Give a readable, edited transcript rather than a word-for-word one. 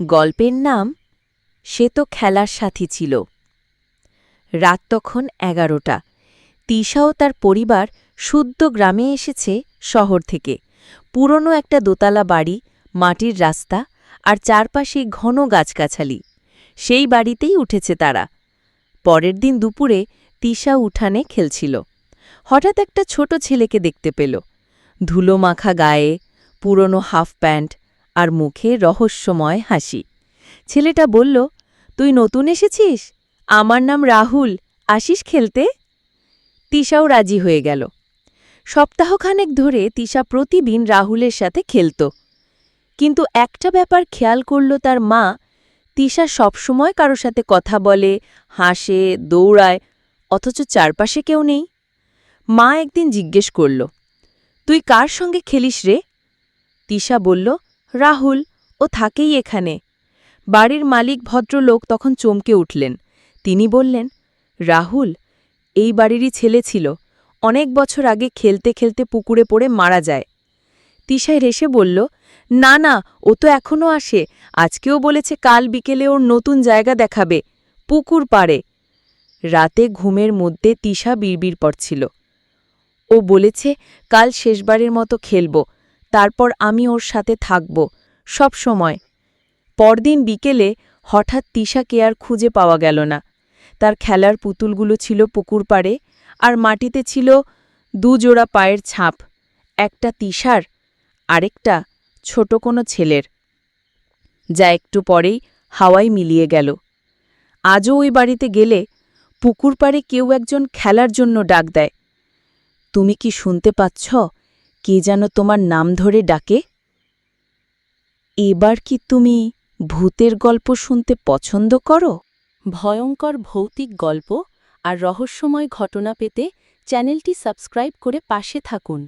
গল্পের নাম সে তো খেলার সাথী ছিল। রাত তখন ১১টা। তিশা ও তার পরিবার শুদ্ধ গ্রামে এসেছে শহর থেকে। পুরনো একটা দোতলা বাড়ি, মাটির রাস্তা আর চারপাশে ঘন গাছগাছালি। সেই বাড়িতেই উঠেছে তারা। পরের দিন দুপুরে তিশা উঠানে খেলছিল। হঠাৎ একটা ছোট ছেলেকে দেখতে পেল। ধুলো মাখা গায়ে, পুরনো হাফ প্যান্ট আর মুখে রহস্যময় হাসি। ছেলেটা বলল, তুই নতুন এসেছিস? আমার নাম রাহুল, আসিস খেলতে? তিশাও রাজি হয়ে গেল। সপ্তাহখানেক ধরে তিশা প্রতিদিন রাহুলের সাথে খেলত। কিন্তু একটা ব্যাপার খেয়াল করল তার মা, তিশা সবসময় কারো সাথে কথা বলে, হাসে, দৌড়ায়, অথচ চারপাশে কেউ নেই। মা একদিন জিজ্ঞেস করল, তুই কার সঙ্গে খেলিস রে? তিশা বলল, রাহুল, ও থাকেই এখানে। বাড়ির মালিক ভদ্রলোক তখন চমকে উঠলেন। তিনি বললেন, রাহুল এই বাড়িরই ছেলে ছিল। অনেক বছর আগে খেলতে খেলতে পুকুরে পড়ে মারা যায়। তিশায় হেসে বলল, না না, ও তো এখনও আসে। আজকেও বলেছে কাল বিকেলে ওর নতুন জায়গা দেখাবে, পুকুর পাড়ে। রাতে ঘুমের মধ্যে তিশা বিড়বিড় পড়ছিল। ও বলেছে কাল শেষবারের মতো খেলব, তারপর আমি ওর সাথে থাকব সব সময়। পরদিন বিকেলে হঠাৎ তিশাকে আর খুঁজে পাওয়া গেল না। তার খেলার পুতুলগুলো ছিল পুকুর পাড়ে, আর মাটিতে ছিল দুজোড়া পায়ের ছাপ, একটা তিশার, আরেকটা ছোট কোনো ছেলের, যা একটু পরেই হাওয়ায় মিলিয়ে গেল। আজও ওই বাড়িতে গেলে পুকুর পাড়ে কেউ একজন খেলার জন্য ডাক দেয়। তুমি কি শুনতে পাচ্ছ? কে যেন তোমার নাম ধরে ডাকে? এবার কি তুমি ভূতের গল্প শুনতে পছন্দ করো? ভয়ঙ্কর ভৌতিক গল্প আর রহস্যময় ঘটনা পেতে চ্যানেলটি সাবস্ক্রাইব করে পাশে থাকুন।